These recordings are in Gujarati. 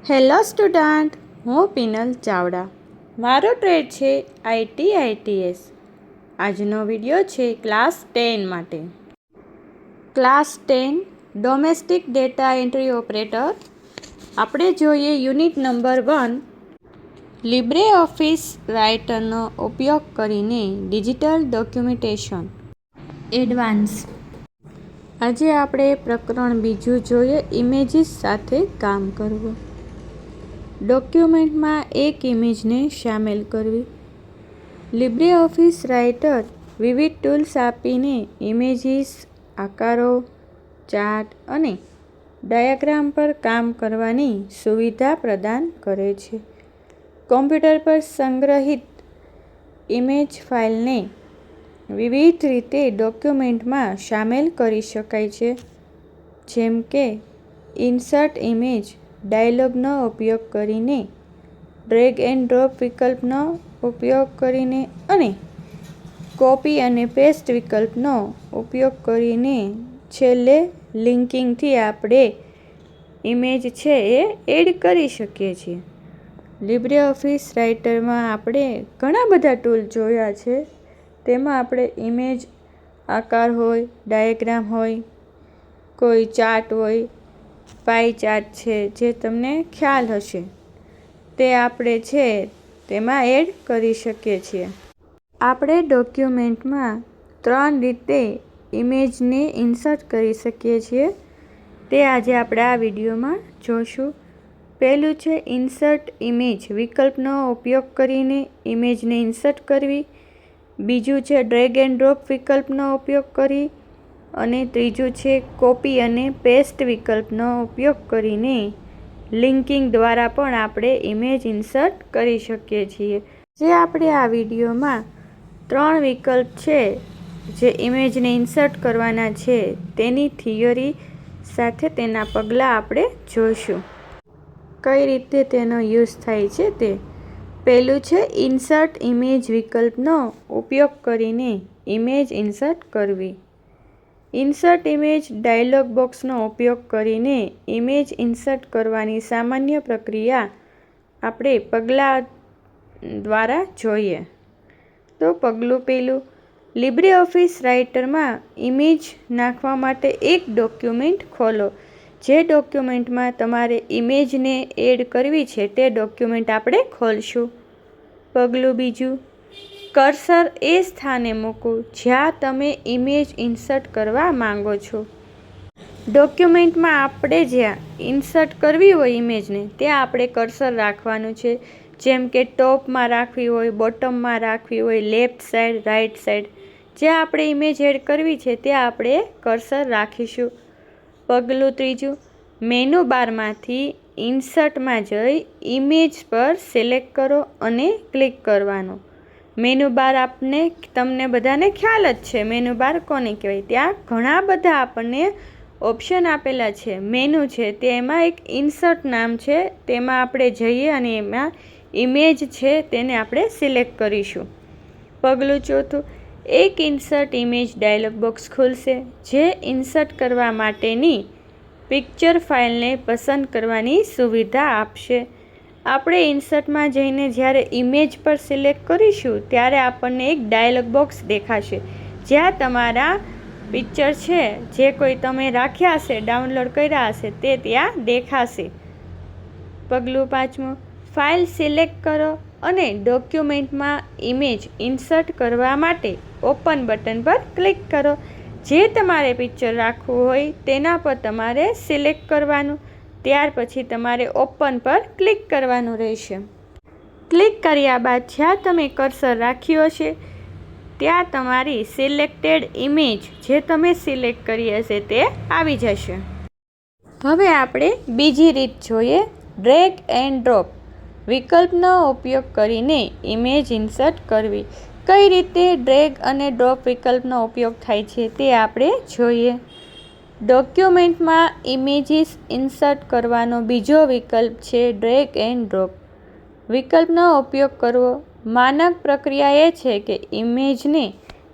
હેલો સ્ટુડન્ટ, હું પિનલ ચાવડા. મારો ટ્રેડ છે ITITS. આજનો વિડીયો છે ક્લાસ 10 માટે. Class 10 domestic data entry operator. આપણે જોઈએ યુનિટ નંબર 1, લિબ્રે ઓફિસ રાઇટરનો ઉપયોગ કરીને ડિજિટલ ડોક્યુમેન્ટેશન એડવાન્સ. આજે આપણે પ્રકરણ 2 જોઈએ, ઇમેજીસ સાથે કામ કરવું. ડોક્યુમેન્ટમાં એક ઇમેજને શામેલ કરવી. લિબ્રે ઓફિસ રાઇટર વિવિધ ટૂલ્સ આપીને ઇમેજીસ, આકારો, ચાર્ટ અને ડાયાગ્રામ પર કામ કરવાની સુવિધા પ્રદાન કરે છે. કોમ્પ્યુટર પર સંગ્રહિત ઇમેજ ફાઇલને વિવિધ રીતે ડોક્યુમેન્ટમાં શામેલ કરી શકાય છે, જેમ કે ઇન્સર્ટ ઇમેજ ડાયલોગનો ઉપયોગ કરીને, ડ્રેગ એન્ડ ડ્રોપ વિકલ્પનો ઉપયોગ કરીને અને કોપી અને પેસ્ટ વિકલ્પનો ઉપયોગ કરીને. છેલ્લે લિંકિંગથી આપણે ઇમેજ છે એ એડ કરી શકીએ છીએ. લિબ્રે ઓફિસ રાઇટરમાં આપણે ઘણા બધા ટૂલ જોયા છે. તેમાં આપણે ઇમેજ, આકાર હોય, ડાયાગ્રામ હોય, કોઈ ચાર્ટ હોય, પાઈ ચાર્ટ છે જે તમને ખ્યાલ હશે, તે આપણે છે તેમાં એડ કરી શકીએ છીએ. આપણે ડોક્યુમેન્ટમાં 3 રીતે ઇમેજને ઇન્સર્ટ કરી શકીએ છીએ. તે આજે આપણે આ વિડીયોમાં જોશું. પહેલું છે ઇન્સર્ટ ઇમેજ વિકલ્પનો ઉપયોગ કરીને ઇમેજને ઇન્સર્ટ કરવી. બીજું છે ડ્રેગ એન્ડ ડ્રોપ વિકલ્પનો ઉપયોગ કરી. અને ત્રીજું છે કોપી અને પેસ્ટ વિકલ્પનો ઉપયોગ કરીને લિંકિંગ દ્વારા પણ આપણે ઇમેજ ઇન્સર્ટ કરી શકીએ છીએ. જે આપણે આ વિડીયોમાં 3 વિકલ્પ છે જે ઇમેજને ઇન્સર્ટ કરવાના છે તેની થિયરી સાથે તેના પગલાં આપણે જોઈશું. કઈ રીતે તેનો યુઝ થાય છે તે. પહેલું છે ઇન્સર્ટ ઇમેજ વિકલ્પનો ઉપયોગ કરીને ઇમેજ ઇન્સર્ટ કરવી. ઇન્સર્ટ ઇમેજ ડાયલોગ બોક્સનો ઉપયોગ કરીને ઇમેજ ઇન્સર્ટ કરવાની સામાન્ય પ્રક્રિયા આપણે પગલાં દ્વારા જોઈએ. તો પગલું પહેલું, લિબ્રે ઓફિસ રાઇટરમાં ઇમેજ નાખવા માટે એક ડોક્યુમેન્ટ ખોલો. જે ડોક્યુમેન્ટમાં તમારે ઇમેજને એડ કરવી છે તે ડોક્યુમેન્ટ આપણે ખોલશું. પગલું બીજું, કર્સર એ સ્થાને મૂકો જ્યાં તમે ઇમેજ ઇન્સર્ટ કરવા માંગો છો. ડોક્યુમેન્ટમાં આપણે જ્યાં ઇન્સર્ટ કરવી હોય ઇમેજને ત્યાં આપણે કર્સર રાખવાનું છે. જેમ કે ટોપમાં રાખવી હોય, બોટમમાં રાખવી હોય, લેફ્ટ સાઈડ, રાઈટ સાઈડ. જ્યાં આપણે ઇમેજ એડ કરવી છે ત્યાં આપણે કર્સર રાખીશું. પગલું ત્રીજું, મેનુ બારમાંથી ઇન્સર્ટમાં જઈ ઇમેજ પર સિલેક્ટ કરો અને ક્લિક કરવાનું. મેનુ બાર તમને બધાને ખ્યાલ જ છે મેનુ બાર કોને કહેવાય. ત્યાં ઘણા બધા આપણને ઓપ્શન આપેલા છે. મેનુ છે તેમાં એક ઇન્સર્ટ નામ છે, તેમાં આપણે જઈએ અને એમાં ઇમેજ છે તેને આપણે સિલેક્ટ કરીશું. પગલું ચોથું, એક ઇન્સર્ટ ઇમેજ ડાયલોગ બોક્સ ખુલશે જે ઇન્સર્ટ કરવા માટેની પિક્ચર ફાઇલને પસંદ કરવાની સુવિધા આપશે. આપણે ઇન્સર્ટમાં જઈને જ્યારે ઇમેજ પર સિલેક્ટ કરીશું ત્યારે આપણને એક ડાયલોગ બોક્સ દેખાશે જ્યાં તમારા પિક્ચર છે જે કોઈ તમે રાખ્યા હશે, ડાઉનલોડ કર્યા હશે તે ત્યાં દેખાશે. પગલું પાંચમું, ફાઇલ સિલેક્ટ કરો અને ડોક્યુમેન્ટમાં ઇમેજ ઇન્સર્ટ કરવા માટે ઓપન બટન પર ક્લિક કરો. જે તમારે પિક્ચર રાખવું હોય તેના પર તમારે સિલેક્ટ કરવાનું. ત્યાર પછી તમારે ઓપન પર ક્લિક કરવાનું રહેશે. ક્લિક કર્યા બાદ જ્યાં તમે કર્સર રાખ્યું હશે ત્યાં તમારી સિલેક્ટેડ ઇમેજ જે તમે સિલેક્ટ કરી હશે તે આવી જશે. હવે આપણે બીજી રીત જોઈએ, ડ્રેગ એન્ડ ડ્રોપ વિકલ્પનો ઉપયોગ કરીને ઇમેજ ઇન્સર્ટ કરવી. કઈ રીતે ડ્રેગ અને ડ્રોપ વિકલ્પનો ઉપયોગ થાય છે તે આપણે જોઈએ. ડોક્યુમેન્ટમાં ઇમેજીસ ઇન્સર્ટ કરવાનો બીજો વિકલ્પ છે ડ્રેગ એન્ડ ડ્રોપ વિકલ્પનો ઉપયોગ કરવો. માનક પ્રક્રિયા એ છે કે ઇમેજને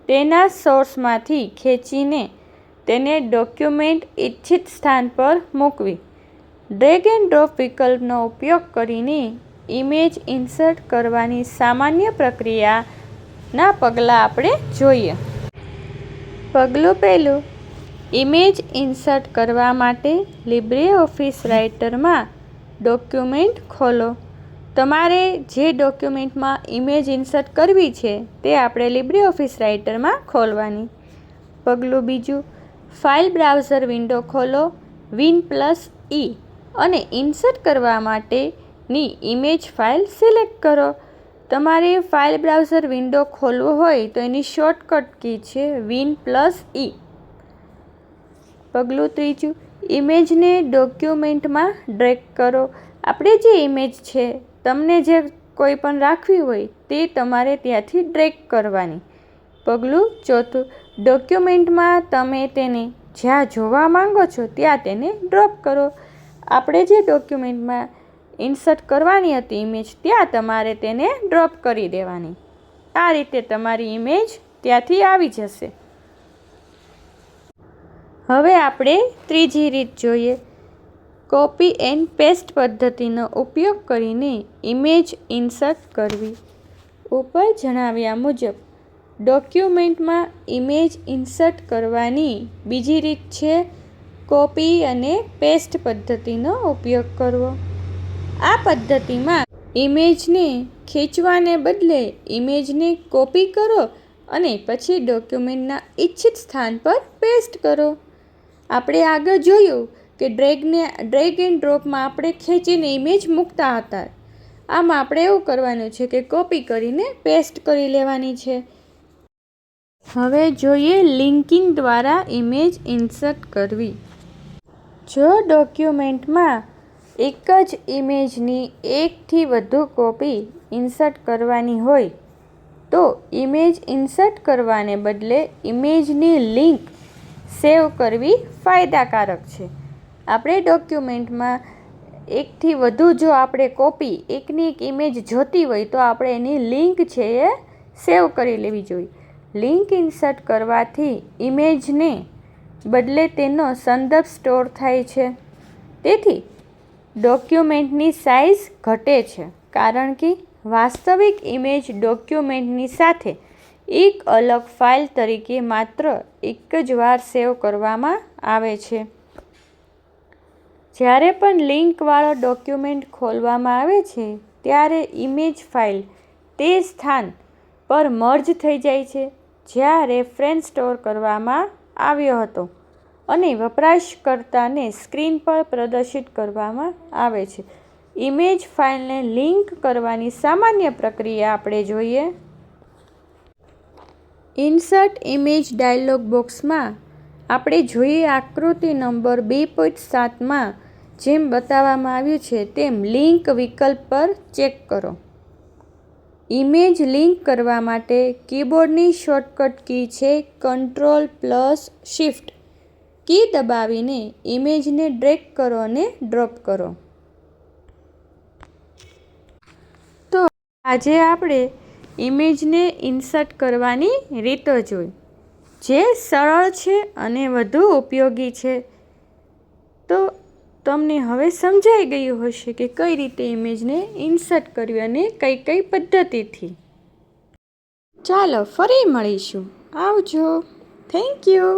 તેના સોર્સમાંથી ખેંચીને તેને ડોક્યુમેન્ટ ઇચ્છિત સ્થાન પર મૂકવી. ડ્રેગ એન્ડ ડ્રોપ વિકલ્પનો ઉપયોગ કરીને ઇમેજ ઇન્સર્ટ કરવાની સામાન્ય પ્રક્રિયાના પગલાં આપણે જોઈએ. પગલું પહેલું, ઇમેજ ઇન્સર્ટ કરવા માટે લિબ્રેઓફિસ રાઇટરમાં ડોક્યુમેન્ટ ખોલો. તમારે જે ડોક્યુમેન્ટમાં ઇમેજ ઇન્સર્ટ કરવી છે તે આપણે લિબ્રેઓફિસ રાઇટરમાં ખોલવાની. પગલું બીજું, ફાઇલ બ્રાઉઝર વિન્ડો ખોલો, Win+E અને ઇન્સર્ટ કરવા માટેની ઇમેજ ફાઇલ સિલેક્ટ કરો. તમારે ફાઇલ બ્રાઉઝર વિન્ડો ખોલવું હોય તો એની શોર્ટકટ કી છે Win+E. પગલું ત્રીજું, ઇમેજને ડોક્યુમેન્ટમાં ડ્રેગ કરો. આપણે જે ઇમેજ છે તમને જે કોઈ પણ રાખવી હોય તે તમારે ત્યાંથી ડ્રેગ કરવાની. પગલું ચોથું, ડોક્યુમેન્ટમાં તમે તેને જ્યાં જોવા માંગો છો ત્યાં તેને ડ્રોપ કરો. આપણે જે ડોક્યુમેન્ટમાં ઇન્સર્ટ કરવાની હતી ઇમેજ ત્યાં તમારે તેને ડ્રોપ કરી દેવાની. આ રીતે તમારી ઇમેજ ત્યાંથી આવી જશે. હવે આપણે ત્રીજી રીત જોઈએ. કોપી એન્ડ પેસ્ટ પદ્ધતિનો ઉપયોગ કરીને ઇમેજ ઇન્સર્ટ કરવી. ઉપર જણાવ્યા મુજબ ડોક્યુમેન્ટમાં ઇમેજ ઇન્સર્ટ કરવાની બીજી રીત છે કોપી અને પેસ્ટ પદ્ધતિનો ઉપયોગ કરવો. આ પદ્ધતિમાં ઇમેજને ખેંચવાને બદલે ઇમેજને કોપી કરો અને પછી ડોક્યુમેન્ટના ઇચ્છિત સ્થાન પર પેસ્ટ કરો. આપણે આગળ જોયું કે ડ્રેગ એન્ડ ડ્રોપમાં આપણે ખેંચીને ઇમેજ મૂકતા હતા. આમાં આપણે એવું કરવાનું છે કે કોપી કરીને પેસ્ટ કરી લેવાની છે. હવે જોઈએ લિંકિંગ દ્વારા ઇમેજ ઇન્સર્ટ કરવી. જો ડોક્યુમેન્ટમાં એક જ ઇમેજની એકથી વધુ કોપી ઇન્સર્ટ કરવાની હોય તો ઇમેજ ઇન્સર્ટ કરવાને બદલે ઇમેજની લિંક સેવ કરવી ફાયદાકારક છે. આપણે ડોક્યુમેન્ટમાં એકથી વધુ જો આપણે કોપી એકની એક ઇમેજ જોતી હોય તો આપણે એની લિંક છે એ સેવ કરી લેવી જોઈએ. લિંક ઇન્સર્ટ કરવાથી ઇમેજને બદલે તેનો સંદર્ભ સ્ટોર થાય છે. તેથી ડોક્યુમેન્ટની સાઇઝ ઘટે છે કારણ કે વાસ્તવિક ઇમેજ ડોક્યુમેન્ટની સાથે એક અલગ ફાઇલ તરીકે માત્ર એક જ વાર સેવ કરવામાં આવે છે. જ્યારે પણ લિંકવાળો ડોક્યુમેન્ટ ખોલવામાં આવે છે ત્યારે ઇમેજ ફાઇલ તે સ્થાન પર મર્જ થઈ જાય છે જ્યાં રેફરન્સ સ્ટોર કરવામાં આવ્યો હતો અને વપરાશકર્તાને સ્ક્રીન પર પ્રદર્શિત કરવામાં આવે છે. ઇમેજ ફાઇલને લિંક કરવાની સામાન્ય પ્રક્રિયા આપણે જોઈએ. ઇન્સર્ટ ઇમેજ ડાયલોગ બોક્સમાં આપણે જોઈએ આકૃતિ નંબર 2.7માં જેમ બતાવવામાં આવ્યું છે તેમ લિંક વિકલ્પ પર ચેક કરો. ઇમેજ લિંક કરવા માટે કીબોર્ડની શોર્ટકટ કી છે Ctrl+Shift કી દબાવીને ઇમેજને ડ્રેગ કરો અને ડ્રોપ કરો. તો આજે આપણે ઇમેજને ઇન્સર્ટ કરવાની રીતો જોઈ જે સરળ છે અને વધુ ઉપયોગી છે. તો તમને હવે સમજાઈ ગયું હશે કે કઈ રીતે ઇમેજને ઇન્સર્ટ કરવી અને કઈ કઈ પદ્ધતિથી. ચાલો ફરી મળીશું. આવજો. Thank you.